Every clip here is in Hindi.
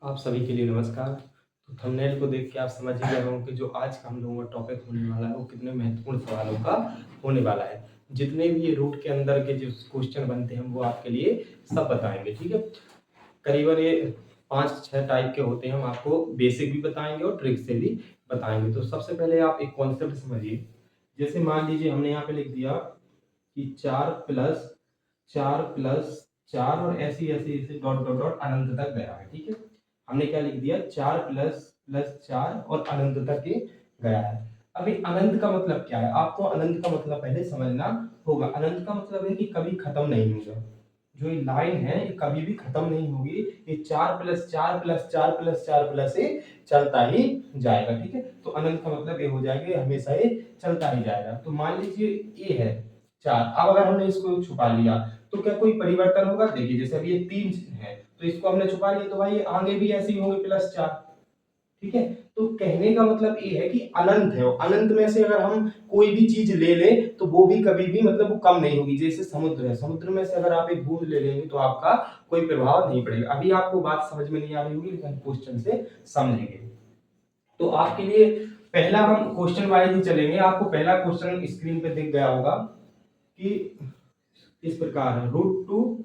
आप सभी के लिए नमस्कार। तो थंबनेल को देख के आप समझ ही गए होंगे कि जो आज का हम लोगों का टॉपिक होने वाला है वो कितने महत्वपूर्ण सवालों का होने वाला है। जितने भी ये रूट के अंदर के जो क्वेश्चन बनते हैं वो आपके लिए सब बताएंगे, ठीक है। करीबन ये 5-6 टाइप के होते हैं, हम आपको बेसिक भी बताएंगे और ट्रिक से भी बताएंगे। तो सबसे पहले आप एक कॉन्सेप्ट समझिए। जैसे मान लीजिए हमने यहाँ पे लिख दिया कि 4+4+4 और ऐसे ऐसे ऐसे डॉट डॉट डॉट अनंत तक गया है, ठीक है। हमने क्या लिख दिया, 4++4 और अनंत तक ये गया है। अभी अनंत का मतलब क्या है, आपको अनंत का मतलब पहले समझना होगा। अनंत का मतलब है कि कभी खत्म नहीं होगा। जो ये लाइन है ये कभी भी खत्म नहीं होगी। ये 4+4+4+4 से चलता ही जाएगा, ठीक है। तो अनंत का मतलब ये हो जाएगा, ये हमेशा ये चलता ही जाएगा। तो मान लीजिए ये है 4, अब अगर हमने इसको छुपा लिया तो क्या कोई परिवर्तन होगा? देखिए जैसे अभी ये 3 है तो इसको हमने छुपा लिया, तो भाई ये आगे भी ऐसे ही होंगे +4, ठीक है। तो कहने का मतलब ये है कि अनंत है, और अनंत में से अगर हम कोई भी चीज ले लें तो वो भी कभी भी मतलब वो कम नहीं होगी। जैसे समुद्र है, समुद्र में से अगर आप एक बूंद ले लेंगे तो आपका कोई प्रभाव नहीं पड़ेगा। अभी आपको बात समझ में नहीं आ रही होगी, लेकिन क्वेश्चन से समझेंगे। तो आपके लिए पहला हम क्वेश्चन वाइज ही चलेंगे। आपको पहला क्वेश्चन स्क्रीन पे दिख गया होगा कि इस प्रकार है, √2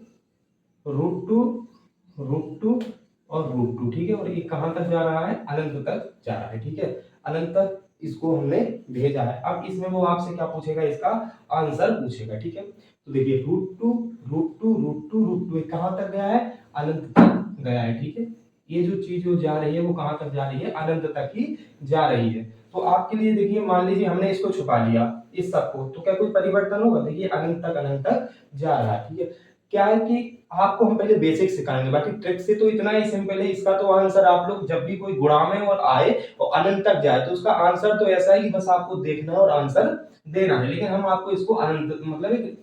√2 और √2, ठीक है। और ये कहां तक जा रहा है? अनंत तक जा रहा है, ठीक है। अनंत तक इसको हमने भेजा है। अब इसमें वो आपसे क्या पूछेगा, इसका आंसर पूछेगा, ठीक है। तो देखिए √2 कहां तक गया है? अनंत तक गया है, ठीक है। ये जो चीज जो जा रही है वो कहां तक जा रही है? अनंत तक ही जा रही है। तो आपके लिए देखिए, मान लीजिए हमने इसको छुपा लिया इस सब को, तो क्या कोई परिवर्तन होगा? देखिए अनंत तक जा रहा है, ठीक है। क्या है कि आपको हम पहले बेसिक सिखाएंगे, बाकी ट्रिक से तो इतना ही सिंपल है। इसका तो आंसर आप लोग जब भी कोई गुणा में और आए और अनंत तक जाए तो उसका आंसर तो ऐसा है कि बस आपको देखना है और आंसर देना है। लेकिन हम आपको इसको अनंत मतलब एक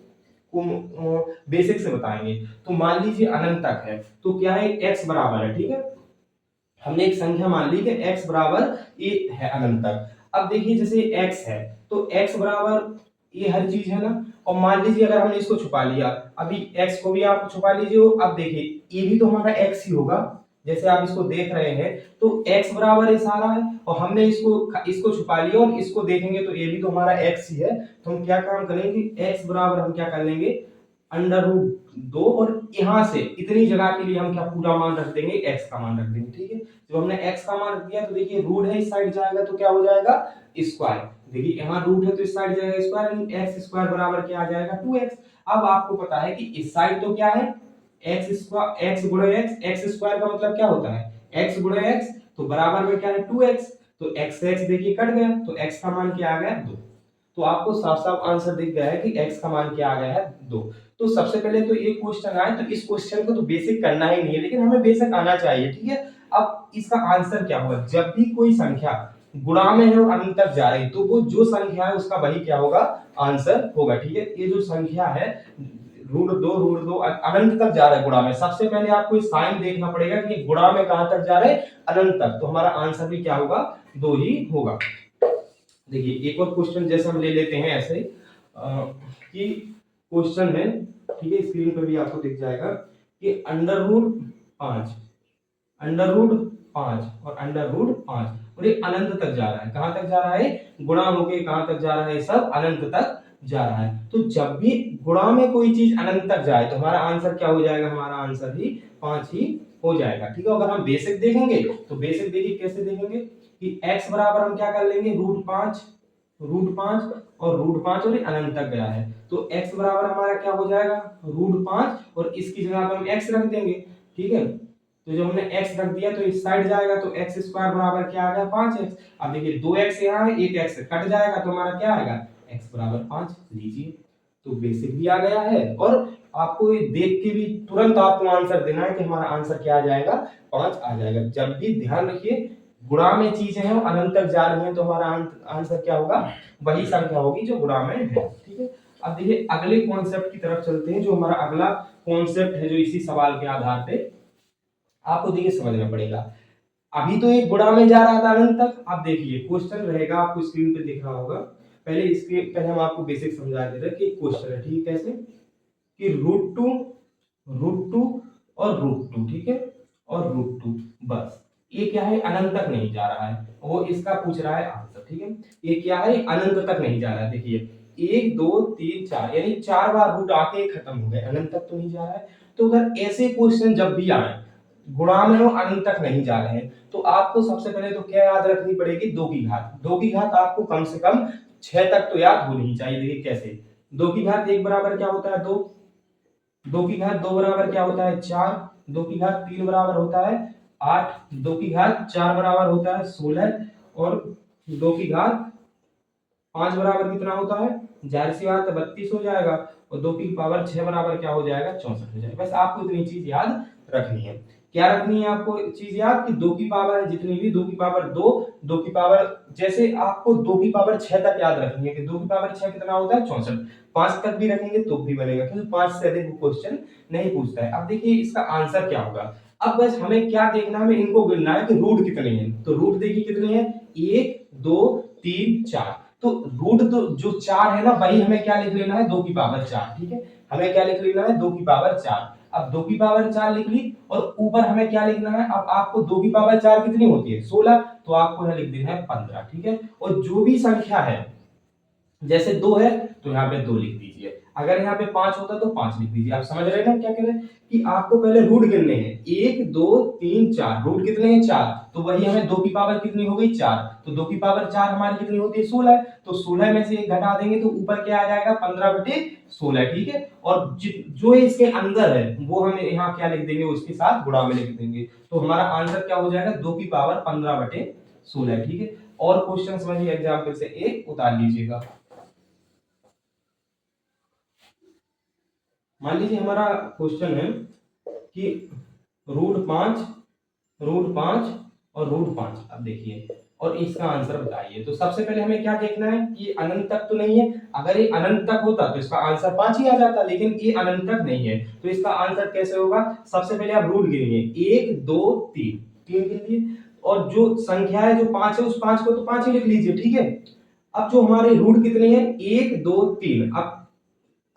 बेसिक से बताएंगे। तो मान लीजिए अनंत तक है तो क्या है, x बराबर है, ठीक है। हमने एक संख्या मान ली कि x बराबर ये है अनंत तक। अब देखिए जैसे x है तो x बराबर ये हर चीज है ना। और मान लीजिए अगर हमने इसको छुपा लिया, अभी x को भी आप छुपा लीजिए। अब देखिए ये भी तो हमारा x ही होगा, जैसे आप इसको देख रहे हैं। तो x बराबर इस आ रहा है और हमने इसको इसको छुपा लिया और इसको देखेंगे तो ये भी तो हमारा x ही है। तो हम क्या काम करेंगे, x बराबर हम क्या कर लेंगे, √2, और यहां से इतनी जगह के लिए हम क्या पूरा मान रख देंगे, x का मान रख देंगे, ठीक है। जब हमने x का मान रख दिया तो देखिए रूट है इस साइड जाएगा तो क्या हो जाएगा, स्क्वायर। देखिए यहाँ रूट है तो इस साइड जाएगा स्क्वायर, x स्क्वायर बराबर क्या आ जाएगा, 2x। अब आपको पता है कि इस साइड तो क्या है, x स्क्वायर, x गुणे x स्क्वायर का मतलब क्या होता है, x गुणे x, तो बराबर में क्या है 2x। तो x से x देखिए कट गया तो x का मान क्या आ गया, 2। तो आपको साफ साफ आंसर दिख गया है कि x का मान क्या आ गया है, 2। तो सबसे पहले तो ये क्वेश्चन आए तो इस क्वेश्चन को तो बेसिक करना ही नहीं है, लेकिन हमें बेसिक आना चाहिए, ठीक है। अब इसका आंसर क्या होगा, जब भी कोई संख्या गुणा में है और अनंत तक जा रही तो वो जो संख्या है उसका वही क्या होगा, आंसर होगा, ठीक है। ये जो संख्या है √2 अनंत तक जा रहा है गुणा में, सबसे पहले आपको इस साइन देखना पड़ेगा कि गुणा में कहां तक जा रहे हैं, अनंत तक। तो हमारा आंसर भी क्या होगा, 2 ही होगा। देखिए एक और क्वेश्चन जैसे हम ले लेते हैं ऐसे कि क्वेश्चन है, ठीक है, स्क्रीन पर भी आपको दिख जाएगा कि √5 √5 और √5, और ये अनंत तक जा रहा है। कहां तक जा रहा है, गुणा होके कहां तक जा रहा है, सब अनंत तक जा रहा है। तो जब भी गुणा में कोई चीज अनंत तक जाए तो हमारा आंसर क्या हो जाएगा, हमारा आंसर ही 5 ही हो जाएगा, ठीक है। अगर हम बेसिक देखेंगे तो बेसिक देखिए कैसे देखेंगे कि x बराबर हम क्या कर लेंगे, √5 और √5, और ये अनंत तक गया है तो x बराबर हमारा क्या हो जाएगा, √5, और इसकी जगह पर हम x रख देंगे, ठीक है। तो जब हमने x रख दिया तो इस साइड जाएगा तो x स्क्वायर बराबर क्या आ गया, 5x। अब देखिए 2x यहाँ है, एक x कट जाएगा तो हमारा क्या आएगा, x बराबर 5 लीजिए। तो बेसिक भी आ गया है और आपको ये देख के भी तुरंत आपको आंसर देना है कि हमारा आंसर क्या आ जाएगा, 5 आ जाएगा। जब भी ध्यान रखिए गुणा में चीजें हैं और अनंत तक जा रही हैं तो हमारा आंसर क्या होगा, वही संख्या होगी जो गुणा में है, ठीक है। अब देखिए अगले कॉन्सेप्ट की तरफ चलते हैं। जो हमारा अगला कॉन्सेप्ट है जो इसी सवाल के आधार पे आपको देखिए समझना पड़ेगा। अभी तो एक गुणा में जा रहा था अनंत तक, अब देखिए क्वेश्चन रहेगा, आपको स्क्रीन पे दिख रहा होगा। पहले इसके पहले हम आपको बेसिक समझा दे रहे हैं कि क्वेश्चन है, ठीक है, कैसे कि √2 और √2, ठीक है, और √2। बस ये क्या है, अनंत तक नहीं जा रहा है, वो इसका पूछ रहा है आंसर। ठीक है, ये क्या है, अनंत तक नहीं जा रहा है। देखिए 1 2 3 4 यानी 4 बार रूट आके खत्म हो गए, अनंत तक तो नहीं जा रहा है। तो अगर ऐसे क्वेश्चन जब भी आए गुणा में वो अनंत तक नहीं जा रहे हैं, तो आपको सबसे पहले तो क्या याद रखनी पड़ेगी, 2 की घात। 2 की घात आपको कम से कम 6 तक तो याद होनी ही चाहिए। देखिए कैसे, 2 की घात 1 बराबर क्या होता है 2, 2 की घात 2 बराबर क्या होता है 4, 2 की घात 3 बराबर होता है 8, 2 की घात 4 बराबर होता है 16 और 2 की घात 5 बराबर कितना होता है, जाहिर सी बात है 32 हो जाएगा, और 2 की पावर 6 बराबर क्या हो जाएगा 64 हो जाएगा। बस आपको इतनी चीज याद रखनी है। क्या रखनी है आपको चीज याद, कि 2 की पावर है जितनी भी, 2 की पावर 2, 2 की पावर, जैसे आपको 2 की पावर 6 तक याद रखनी है कि 2 की पावर 6 कितना होता है 64। 5 तक भी रखेंगे तो भी बनेगा, क्योंकि 5 से अधिक क्वेश्चन नहीं पूछता है। अब देखिए इसका आंसर क्या होगा। अब बस हमें क्या देखना है, हमें इनको गिनना है कि रूट कितने हैं। तो रूट देखिए कितने हैं, 1 2 3 4। तो रूट तो जो 4 है ना, वही हमें क्या लिख लेना है, 2 की पावर 4। ठीक है, हमें क्या लिख लेना है, 2 की पावर 4। अब 2 की पावर 4 लिख ली, और ऊपर हमें क्या लिखना है, अब आपको 2 की पावर 4 कितनी होती है 16, तो आपको यहां लिख देना है 15। ठीक है, और जो भी संख्या है, जैसे 2 है तो यहाँ पे 2 लिख दीजिए, अगर यहाँ पे 5 होता तो 5 लिख दीजिए। आप समझ रहे हैं ना क्या कह रहे हैं, कि आपको पहले रूट गिनने हैं, 1 2 3 4, रूट कितने हैं 4, तो वही हमें 2 की पावर कितनी हो गई 4, तो 2 की पावर 4 हमारी कितनी होती है 16, तो 16 में से 1 घटा देंगे तो ऊपर क्या आ जाएगा 15/16। ठीक है, और जो इसके अंदर है वो हम यहाँ क्या लिख देंगे, उसके साथ गुणा में लिख देंगे, तो हमारा आंसर क्या हो जाएगा 2 की पावर 15/16। ठीक है, और क्वेश्चन समझिए एग्जाम्पल से एक उतार लीजिएगा। मान लीजिए हमारा क्वेश्चन है कि √5, √5 और √5। अब देखिए और इसका आंसर बताइए। तो सबसे पहले हमें क्या देखना है कि ये अनंत तक तो नहीं है। अगर ये अनंत तक होता तो इसका आंसर 5 ही आ जाता, लेकिन ये अनंत तक नहीं है, तो इसका आंसर कैसे होगा। सबसे पहले आप रूट गिनिए, 1 2 3, 3 गिन लिए, और जो संख्या है जो 5 है, उस 5 को तो 5 ही लिख लीजिए। ठीक है, अब जो हमारे रूट कितने हैं 1 2 3, अब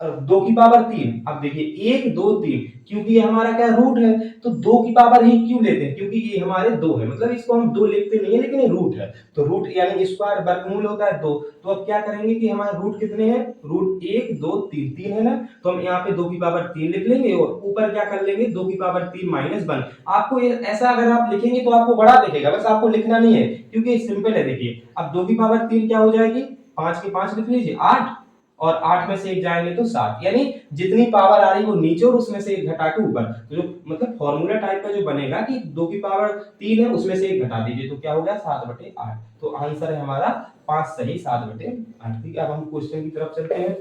2 की पावर 3। अब देखिए 1 2 3, क्योंकि ये हमारा क्या रूट है, तो 2 की पावर ही क्यों लेते हैं, क्योंकि ये हमारे 2 है, मतलब इसको हम 2 लिखते नहीं है, लेकिन ये रूट है, तो रूट यानी स्क्वायर वर्गमूल होता है 2। तो अब क्या करेंगे कि हमारे रूट कितने हैं, रूट 1 2 3, 3 है ना, तो हम यहाँ पे 2 की पावर 3 लिख लेंगे, और ऊपर क्या कर लेंगे 2 की पावर 3 -1। आपको ये ऐसा अगर आप लिखेंगे तो आपको बड़ा दिखेगा, बस आपको लिखना नहीं है, क्योंकि ये सिंपल है। देखिए अब 2 की पावर 3 क्या हो जाएगी, 5 की 5 लिख लीजिए 8, और 8 में से 1 जाएंगे तो 7, यानी जितनी पावर आ रही है वो नीचे और उसमें से 1 घटा के ऊपर। तो जो मतलब फॉर्मूला टाइप का जो बनेगा कि 2 की पावर 3 है उसमें से 1 घटा दीजिए, तो क्या हो गया 7/8। तो आंसर है हमारा 5 सही 7/8। ठीक है, अब हम क्वेश्चन की तरफ चलते हैं।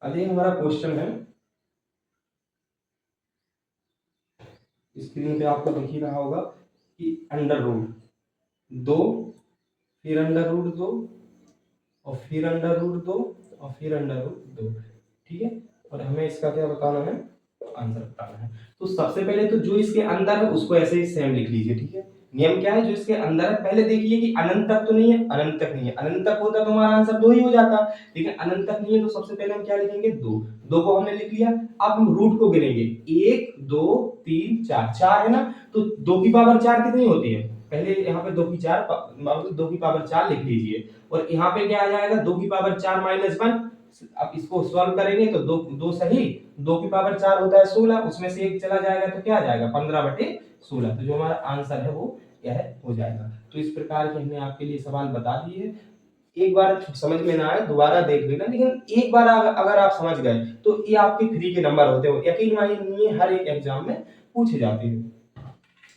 अभी हमारा क्वेश्चन है, स्क्रीन पे आपको दिख ही रहा होगा कि अंडर रूट 2, फिर अंडर रूट 2, और फिर अंडर रूट 2, और फिर अंडर रूट 2। ठीक है, और हमें इसका क्या बताना है, आंसर बताना है। तो सबसे पहले तो जो इसके अंदर है उसको ऐसे ही सेम लिख लीजिए। ठीक है, नियम क्या है, जो इसके अंदर है पहले देखिए कि अनंत तक तो नहीं है, अनंत तक नहीं है, अनंत तक होता तो हमारा आंसर 2 ही हो जाता, लेकिन अनंत तक नहीं है, तो सबसे पहले हम क्या लिखेंगे 2। 2 को हमने लिख लिया, अब हम रूट को गिनेंगे, 1 2 3 4, 4 है ना, तो 2 की पावर 4 कितनी होती है, पहले यहाँ पे 2 की 4 मतलब 2 की पावर 4 लिख लीजिए, और यहाँ पे क्या आ जाएगा 2 की पावर 4 -1। अब इसको सॉल्व करेंगे तो 2 2 सही, 2 की पावर 4 होता है 16, उसमें से 1 चला जाएगा तो क्या आ जाएगा 15/16। तो जो हमारा आंसर है वो यह हो जाएगा। तो इस प्रकार के हमने आपके लिए सवाल बता दिए। एक बार समझ में ना आए दोबारा देख लेना, लेकिन एक बार अगर आप समझ गए तो ये आपके फ्री के नंबर होते हो, यकीन मानिए हर एक एग्जाम में पूछे जाते हैं।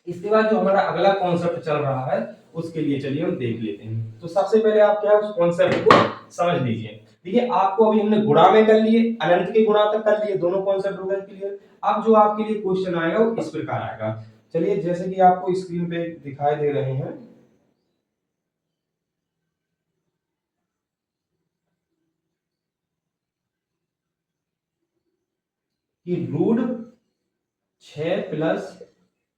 इसके बाद जो हमारा अगला कॉन्सेप्ट चल रहा है उसके लिए चलिए हम देख लेते हैं। तो सबसे पहले आप क्या उस कॉन्सेप्ट को समझ लीजिए। देखिए आपको अभी हमने गुणा में कर लिए, अनंत के गुणा तक कर लिए, दोनों कॉन्सेप्ट हो गए क्लियर। अब जो आपके लिए क्वेश्चन आएगा वो इस प्रकार आएगा। चलिए जैसे कि आपको स्क्रीन पे दिखाई दे रहे हैं कि root 6 plus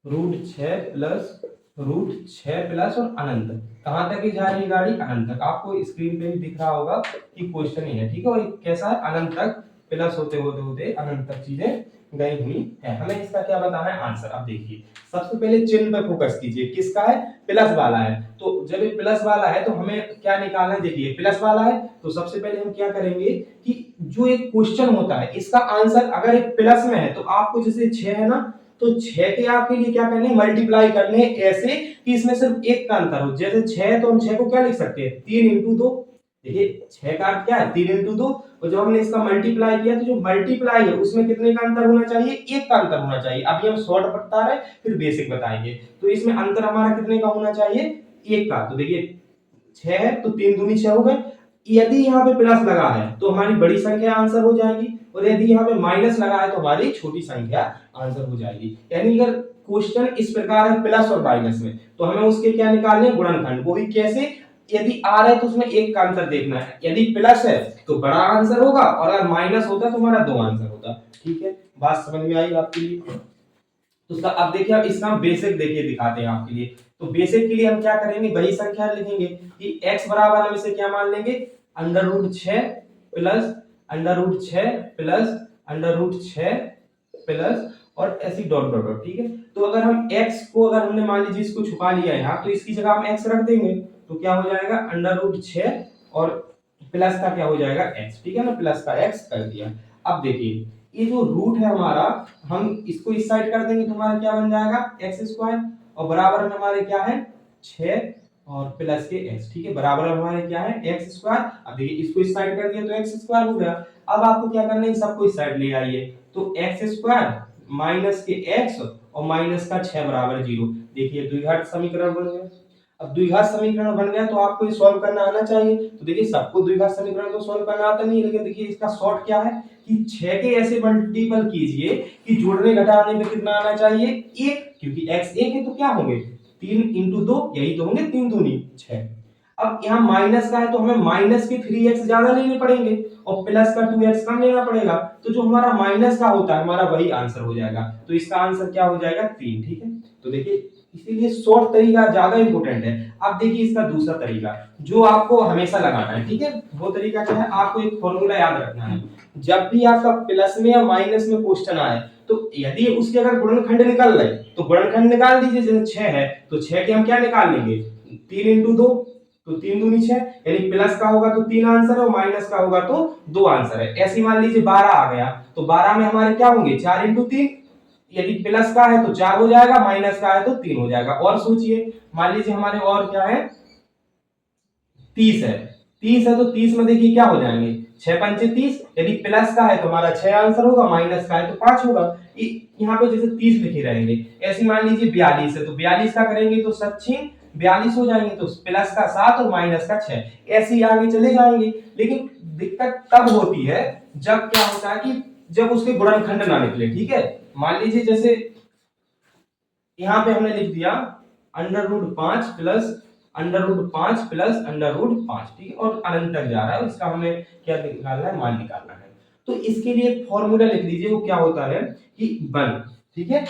√6 plus root 6 plus और अनंत। कहाँ तक ही जा रही है गाड़ी? अनंत तक। आपको स्क्रीन पे भी दिख रहा होगा कि क्वेश्चन ही है, ठीक है। और कैसा है? अनंत तक प्लस होते होते होते अनंत तक चीजें गई हुई है। हमें इसका क्या बताना है? आंसर। अब देखिए सबसे पहले चिन्ह पे फोकस कीजिए। किसका है? प्लस वाला है। तो जब ये प्लस वाला है तो हमें क्या निकालना है? देखिए प्लस वाला है तो सबसे पहले हम क्या करेंगे कि जो एक क्वेश्चन होता है इसका आंसर अगर एक प्लस में है तो आपको जैसे 6 है ना, तो 6 के आपके लिए क्या करने? मल्टीप्लाई करने ऐसे कि इसमें सिर्फ एक का अंतर हो। जैसे 6 है तो हम 6 को क्या लिख सकते हैं? 3 इंटू 2। देखिए 6 का अर्थ क्या है? 3 इंटू 2। और जब हमने इसका मल्टीप्लाई किया तो जो मल्टीप्लाई है उसमें कितने का अंतर होना चाहिए? एक का अंतर होना चाहिए। अभी हम शॉर्ट बता रहे फिर बेसिक बताएंगे। तो इसमें अंतर हमारा कितने का होना चाहिए? एक का। तो देखिए 6 है तो 3 दूनी 6 हो गए। यदि यहाँ पे प्लस लगा है तो हमारी बड़ी संख्या आंसर हो जाएगी, और यदि यहाँ पे माइनस लगा है तो हमारी छोटी संख्या आंसर हो जाएगी। यानी अगर क्वेश्चन इस प्रकार है प्लस और माइनस में, तो हमें उसके क्या निकालने? गुणनखंड। वो भी कैसे? यदि आर है तो उसमें एक का आंसर देखना है, यदि प्लस है तो बड़ा आंसर होगा, और अगर माइनस होता तो हमारा दो आंसर होता। ठीक है, बात समझ में आई आपके लिए? तो अब देखिए, अब इसका बेसिक देखिए दिखाते हैं आपके लिए। तो बेसिक के लिए हम क्या करेंगे? वही संख्या लिखेंगे कि x बराबर हम इसे क्या मान लेंगे? Under root 6 plus under root 6 plus under root 6 plus और ऐसी डॉट डॉट डॉट। ठीक है, तो अगर हम x को, अगर हमने मान लीजिए इसको छुपा लिया है यहाँ, तो इसकी जगह हम x रख देंगे तो क्या हो जाएगा? अंडर रूट 6 और प्लस का क्या हो जाएगा? x। ठीक है ना, प्लस का x कर दिया। अब देखिए ये जो रूट है हमारा, हम इसको इस साइड कर देंगे तो हमारा क्या बन जाएगा? एक्स स्क्वायर, और बराबर में हमारे क्या है? 6 और प्लस के x। ठीक है, बराबर में हमारे क्या है? X square. अब देखिए इसको इस साइड कर दिया तो एक्स स्क्वायर हो गया। अब आपको क्या करना है? सबको इस साइड ले आइए, तो एक्स स्क्वायर माइनस के x और माइनस का 6 बराबर 0। देखिए द्विघात समीकरण बन गया। अब द्विघात समीकरण बन गया तो आपको ये सॉल्व करना आना चाहिए। तो देखिए सबको द्विघात समीकरण तो सॉल्व करना आता नहीं है, लेकिन देखिए इसका शॉर्ट क्या है कि 6 के ऐसे मल्टीपल कीजिए कि जोड़ने घटाने में कितना आना चाहिए? 1, क्योंकि x 1 है तो क्या होंगे? 3 इंटू 2, यही तो होंगे 3 दूनी 6। अब यहाँ माइनस का है तो हमें माइनस के 3x ज्यादा लेने पड़ेंगे और प्लस का 2x कम लेना पड़ेगा। तो जो हमारा माइनस का होता है हमारा वही आंसर हो जाएगा। तो इसका आंसर क्या हो जाएगा? 3। ठीक है, तो देखिए इसीलिए शॉर्ट तरीका ज्यादा इंपॉर्टेंट है। अब देखिए इसका दूसरा तरीका जो आपको हमेशा लगाना है, ठीक है, वो तरीका क्या है? आपको एक फॉर्मूला याद रखना है। जब भी आपका प्लस में या माइनस में क्वेश्चन आए तो यदि उसके अगर गुणनखंड निकाल रहे तो गुणनखंड निकाल दीजिए। जैसे 6 है तो 6 के हम क्या निकाल लेंगे? 3 इंटू 2, तो 3 दूनी 6, यानी प्लस का होगा तो 3 आंसर है और माइनस का होगा तो 2 आंसर है। ऐसे मान लीजिए 12 आ गया तो 12 में हमारे क्या होंगे? 4 इंटू 3। यदि प्लस का है तो 4 हो जाएगा, माइनस का है तो 3 हो जाएगा। और सोचिए, मान लीजिए हमारे और क्या है? 30 है। 30 है तो 30 में देखिए क्या हो जाएंगे? 6 पंचे 30। यदि प्लस का है तो हमारा 6 आंसर होगा, माइनस का है तो 5 होगा। यहाँ पे जैसे 30 लिखे रहेंगे। ऐसे मान लीजिए 42 है तो 42 का करेंगे तो 42 हो जाएंगे, तो प्लस का 7 और माइनस का 6। ऐसे ही आगे चले जाएंगे। लेकिन दिक्कत तब होती है जब क्या होता है कि जब उसके गुणनखंड ना निकले। ठीक है, मान लीजिए जैसे यहाँ पे हमने लिख दिया under root 5 plus under root 5 plus under root 5। ठीक है, और अनंत तक जा रहा है, इसका हमें क्या निकालना है? मान निकालना है। तो इसके लिए एक फॉर्मूला लिख लीजिए, वो क्या होता है कि 1, ठीक है,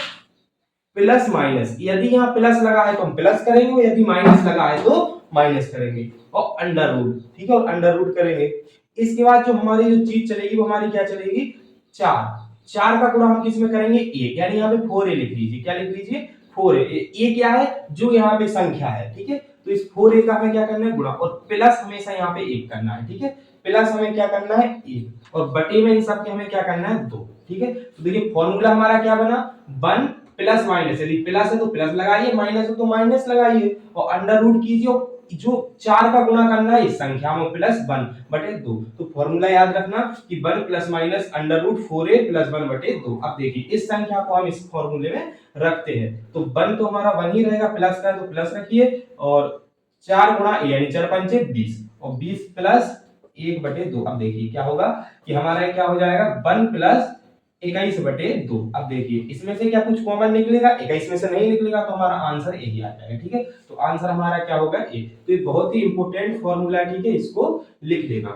प्लस माइनस। यदि यहाँ प्लस लगा है तो हम प्लस करेंगे, यदि माइनस लगा है तो माइनस करेंगे, और अंडर रूट। ठीक है, और अंडर रूट करेंगे। इसके बाद जो हमारी जो चीज चलेगी वो हमारी क्या चलेगी? 4। 4 का गुणा हम किस में करेंगे? 1, यानी यहाँ पे 4a लिख लीजिए। क्या लिख लीजिए? 4a। ए क्या है? जो यहाँ पे संख्या है। ठीक है, तो इस 4a का हमें क्या करना है? गुणा, और प्लस हमेशा यहाँ पे 1 करना है। ठीक है, प्लस हमें क्या करना है? 1, और बटे में इन सब के हमें क्या करना है? 2। ठीक है, तो देखिए फॉर्मूला हमारा क्या बना? 1 प्लस माइनस। यदि प्लस है तो प्लस लगाइए, माइनस है तो माइनस लगाइए, और अंडर रूट कीजिए। जो 4 का गुणा करना है इस संख्या में प्लस 1 बटे 2। तो फॉर्मूला याद रखना कि 1 plus minus under root 4a plus 1 बटे 2। अब देखिए इस संख्या को हम इस फॉर्मूले में रखते हैं तो 1 तो हमारा 1 ही रहेगा, प्लस का है तो प्लस रखिए, और 4 गुणा a यानी 4 पंचे 20, और 20 प्लस 1 बटे 2। अब देखिए क्या होगा कि हमारा क्या हो जाएगा? 1 प्लस 21 बटे 2। अब देखिए इसमें से क्या कुछ कॉमन निकलेगा? 21 में से नहीं निकलेगा, तो हमारा आंसर यही आ जाएगा। ठीक है, तो आंसर हमारा क्या होगा? ए। तो ये बहुत ही इंपॉर्टेंट फॉर्मूला है। ठीक है, इसको लिख देना।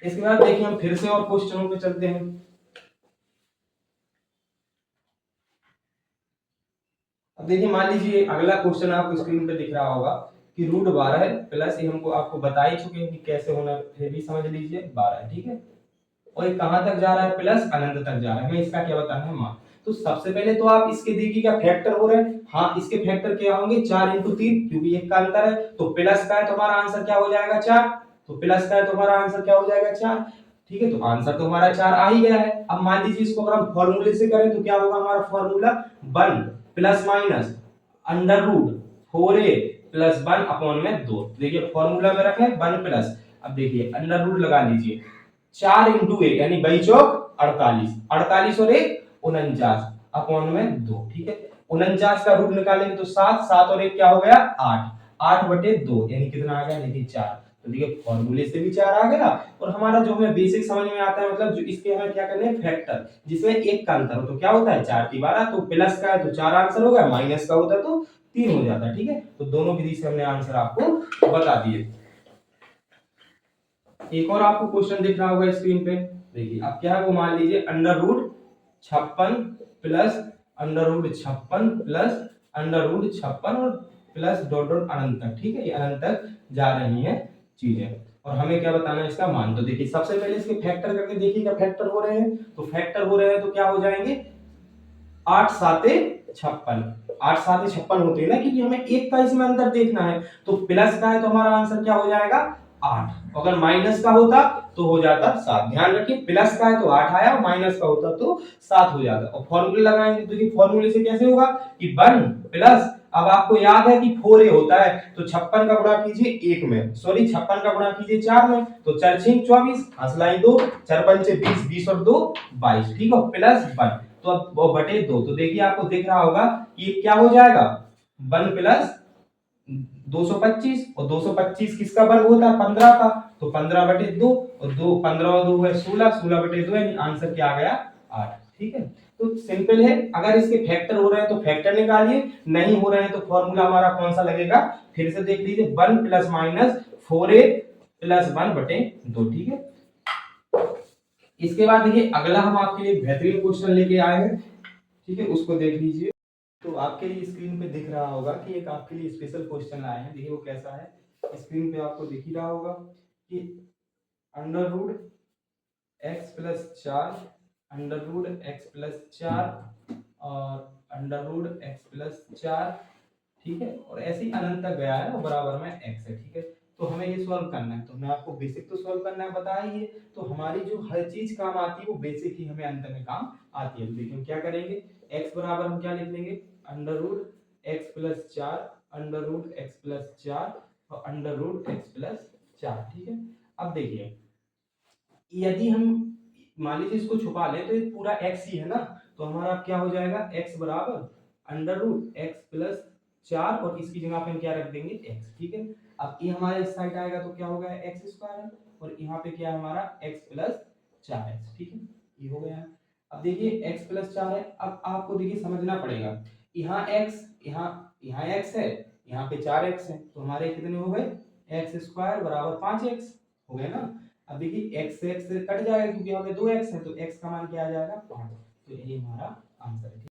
इसके बाद देखिए हम फिर से और क्वेश्चनों पे चलते हैं। अब देखिए मान लीजिए अगला क्वेश्चन आपको स्क्रीन पे दिख रहा होगा कि रूट 12 प्लस, ये हमको आपको बता ही चुके हैं कि कैसे होना, फिर भी समझ लीजिए 12, ठीक है। और ये कहां तक जा रहा है, प्लस अनंत तक जा रहा है, हमें इसका क्या बताना है, मान। तो सबसे पहले तो आप इसके देखिए क्या फैक्टर हो रहे हैं, हाँ इसके फैक्टर क्या होंगे, 4 × 3, क्योंकि एक का अंतर है, तो प्लस का है तो हमारा आंसर क्या हो जाएगा 4, तो प्लस का है तो हमारा आंसर क्या हो जाएगा 4, ठीक है। तो आंसर तो हमारा 4 आ ही गया है। अब मान लीजिए इसको अगर हम फॉर्मूले से करें तो क्या होगा, हमारा formula 1 plus minus under root 4a plus 1 upon में 2, देखिए फॉर्मूला में रखें 1 प्लस, अब देखिए अंडर रूट लगा लीजिए, 4 × 1 यानी 22 चौक 48, 48 और 1 49 अपॉन में 2, ठीक है। 49 का रूट निकालेंगे तो 7, 7 और 1 क्या हो गया 8, 8/2 यानी कितना आ गया, देखिए 4। तो देखिए फॉर्मूले से भी 4 आ गया, और हमारा जो हमें बेसिक समझ में आता है, मतलब जो इसके हमें क्या करने हैं, फैक्टर, जिसमें एक का अंतर हो तो क्या होता है 4 की 12, तो प्लस का है तो 4 आंसर होगा, माइनस का होता है तो 3 हो जाता है, ठीक है। तो दोनों विधि से हमने आंसर आपको बता दिए। एक और आपको क्वेश्चन दिख रहा होगा स्क्रीन पे, देखिए अब क्या है वो, मान लीजिए under root 56 plus under root 56 plus under root 56 और प्लस डॉट डॉट अनंत तक, ठीक है, ये अनंत तक जा रही हैं चीजें, और हमें क्या बताना है इसका मान। तो देखिए सबसे पहले इसके फैक्टर करके देखिए क्या फैक्टर हो रहे हैं, तो फैक्टर हो रहे हैं तो क्या हो जाएंगे, 8 7 56, 8 7 56 होते हैं ना, क्योंकि हमें एक का इसमें अंतर देखना है, तो प्लस का है तो हमारा आंसर क्या हो जाएगा 8, अगर माइनस का होता तो हो जाता 7, ध्यान रखिए प्लस का है तो 8 आया, और माइनस का होता तो 7 हो जाता। और फॉर्मूले लगाएंगे तो फॉर्मूले से कैसे होगा कि 1 प्लस, अब आपको याद है कि 4a होता है, तो 56 का गुणा कीजिए 1 में, सॉरी 56 का गुणा कीजिए 4 में, तो 4 6 24, हंसलाई 2, 4 5 20, 20 और 2 22, ठीक है, प्लस 1, तो अब वो बटे 2, तो देखिए आपको दिख रहा होगा कि ये क्या हो जाएगा 1 प्लस 225, और 225 किसका वर्ग होता है 15 का, तो 15/2, और 2 15 और 2 है 16, 16/2 यानी आंसर क्या आ गया 8, ठीक है। तो सिंपल है, अगर इसके फैक्टर हो रहे हैं तो फैक्टर निकालिए, नहीं हो रहे हैं तो फॉर्मूला हमारा कौन सा लगेगा, फिर से देख लीजिए 1 प्लस माइनस 4a प्लस 1/2, ठीक है। इसके बाद देखिए अगला हम आपके लिए बेहतरीन क्वेश्चन लेके आए हैं, ठीक है, उसको देख लीजिए। तो आपके लिए स्क्रीन पे दिख रहा होगा कि एक आपके लिए स्पेशल क्वेश्चन आए हैं, देखिए वो कैसा है, स्क्रीन पे आपको दिख ही रहा होगा कि under root x plus 4, under root x plus 4 और अंडर रूट एक्स प्लस 4, ठीक है, और ऐसे ही अनंत तक गया है और बराबर में x है, ठीक है। तो हमें ये सॉल्व करना है, तो हमें आपको बेसिक तो सॉल्व करना है बताया ही है, तो हमारी जो हर चीज काम आती है वो बेसिक ही हमें अंत में काम आती है। तो देखिए हम क्या करेंगे, x बराबर हम क्या लिख लेंगे, under root x plus 4, under root x plus 4 और अंडर रूट एक्स प्लस 4, ठीक है। अब देखिए यदि हम मान लीजिए इसको छुपा लें तो ये पूरा x ही है ना, तो हमारा क्या हो जाएगा x बराबर अंडर रूट एक्स प्लस 4 और इसकी जगह पे हम क्या रख देंगे x, ठीक है। अब ये हमारा इस साइड आएगा तो क्या होगा एक्स स्क्वायर, और यहाँ पे क्या है हमारा x प्लस 4x, ठीक है, ये हो गया। अब देखिए x प्लस 4 है, अब आपको देखिए समझना पड़ेगा, यहाँ x, यहाँ x है, यहाँ पे 4x है, तो हमारे कितने हो गए x स्क्वायर बराबर 5x हो गए ना। अब देखिए x से x कट जाएगा क्योंकि यहाँ पे 2x है, तो x का मान क्या आ जाएगा 5, तो ये हमारा आंसर है।